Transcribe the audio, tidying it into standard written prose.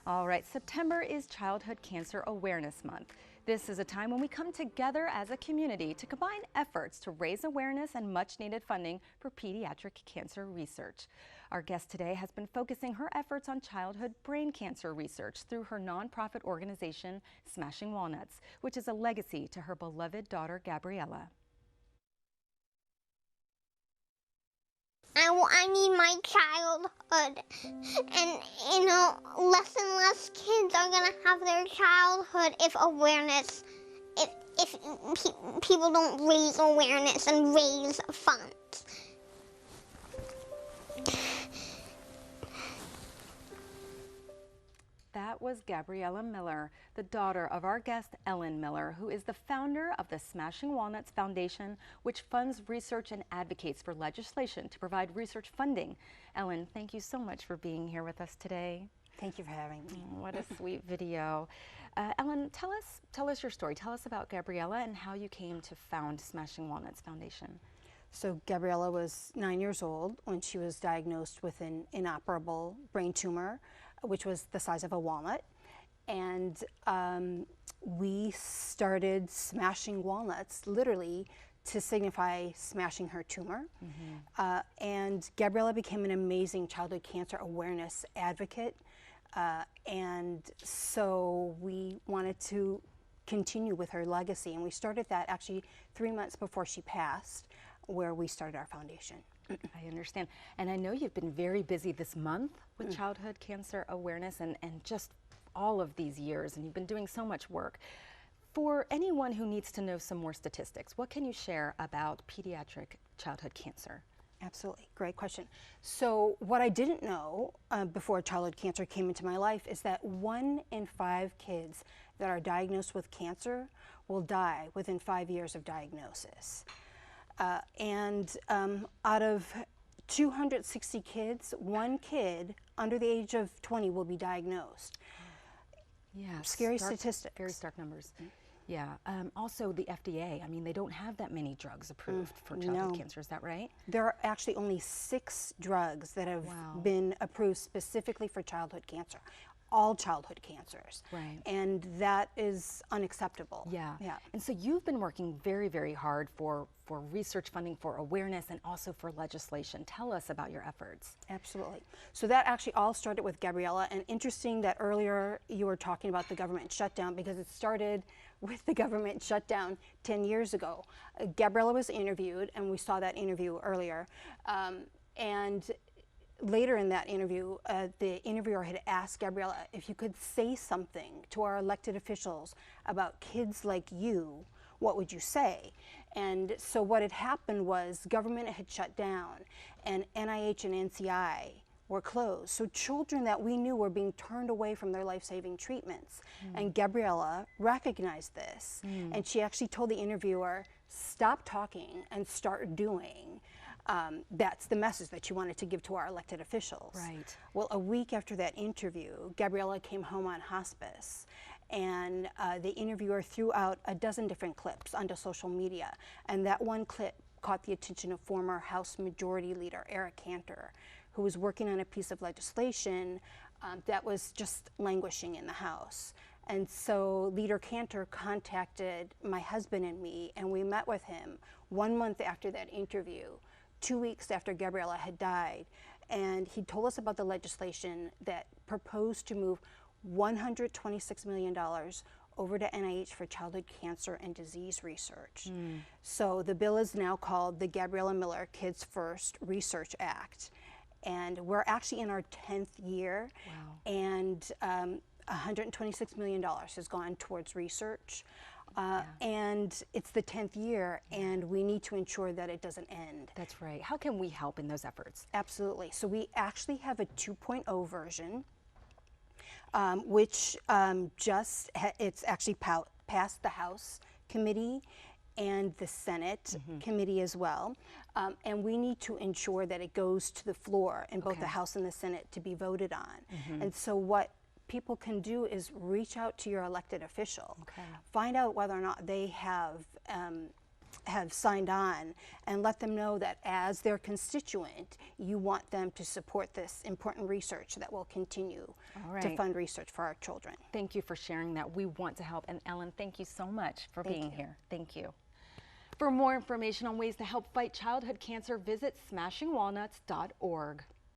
All right, September is Childhood Cancer Awareness Month. This is a time when we come together as a community to combine efforts to raise awareness and much-needed funding for pediatric cancer research. Our guest today has been focusing her efforts on childhood brain cancer research through her nonprofit organization, Smashing Walnuts, which is a legacy to her beloved daughter, Gabriella. I need my childhood, and less and less kids are gonna have their childhood if people don't raise awareness and raise funds. That was Gabriella Miller, the daughter of our guest Ellyn Miller, who is the founder of the Smashing Walnuts Foundation, which funds research and advocates for legislation to provide research funding. Ellyn, thank you so much for being here with us today. Thank you for having me. What a sweet video. Ellyn, tell us your story. Tell us about Gabriella and how you came to found Smashing Walnuts Foundation. So Gabriella was 9 years old when she was diagnosed with an inoperable brain tumor, which was the size of a walnut. And we started smashing walnuts, literally, to signify smashing her tumor. Mm-hmm. And Gabriella became an amazing childhood cancer awareness advocate. And so we wanted to continue with her legacy. And we started that actually 3 months before she passed, where we started our foundation. I understand. And I know you've been very busy this month with childhood cancer awareness and just all of these years, and you've been doing so much work. For anyone who needs to know some more statistics, what can you share about pediatric childhood cancer? Absolutely, great question. So what I didn't know before childhood cancer came into my life is that 1 in 5 kids that are diagnosed with cancer will die within 5 years of diagnosis. Out of 260 kids, 1 kid under the age of 20 will be diagnosed. Yeah, scary statistics. Very stark numbers. Yeah. Also, the FDA. I mean, they don't have that many drugs approved for childhood cancer. Is that right? There are actually only 6 drugs that have been approved specifically for childhood cancer. All childhood cancers. Right. And that is unacceptable. Yeah. And so you've been working very, very hard for research funding, for awareness, and also for legislation. Tell us about your efforts. Absolutely. So that actually all started with Gabriella, and interesting that earlier you were talking about the government shutdown, because it started with the government shutdown 10 years ago. Gabriella was interviewed, and we saw that interview earlier, and later in that interview, the interviewer had asked Gabriella if you could say something to our elected officials about kids like you, what would you say? And so what had happened was government had shut down and NIH and NCI were closed. So children that we knew were being turned away from their life-saving treatments. And Gabriella recognized this. And she actually told the interviewer, stop talking and start doing. That's the message that you wanted to give to our elected officials. Right. Well, a week after that interview, Gabriella came home on hospice, and the interviewer threw out a dozen different clips onto social media, and that one clip caught the attention of former House Majority Leader Eric Cantor, who was working on a piece of legislation that was just languishing in the House. And so Leader Cantor contacted my husband and me, and we met with him 1 month after that interview, 2 weeks after Gabriella had died, and he told us about the legislation that proposed to move $126 million over to NIH for childhood cancer and disease research. So the bill is now called the Gabriella Miller Kids First Research Act, and we're actually in our 10th year. Wow. And $126 million has gone towards research. And it's the 10th year, and we need to ensure that it doesn't end. That's right. How can we help in those efforts? Absolutely. So we actually have a 2.0 version, which it's actually passed the House committee and the Senate committee as well. And we need to ensure that it goes to the floor in both the House and the Senate to be voted on. And so what people can do is reach out to your elected official, find out whether or not they have have signed on, and let them know that as their constituent, you want them to support this important research that will continue to fund research for our children. Thank you for sharing that. We want to help. And Ellyn, thank you so much for being here. Thank you. For more information on ways to help fight childhood cancer, visit smashingwalnuts.org.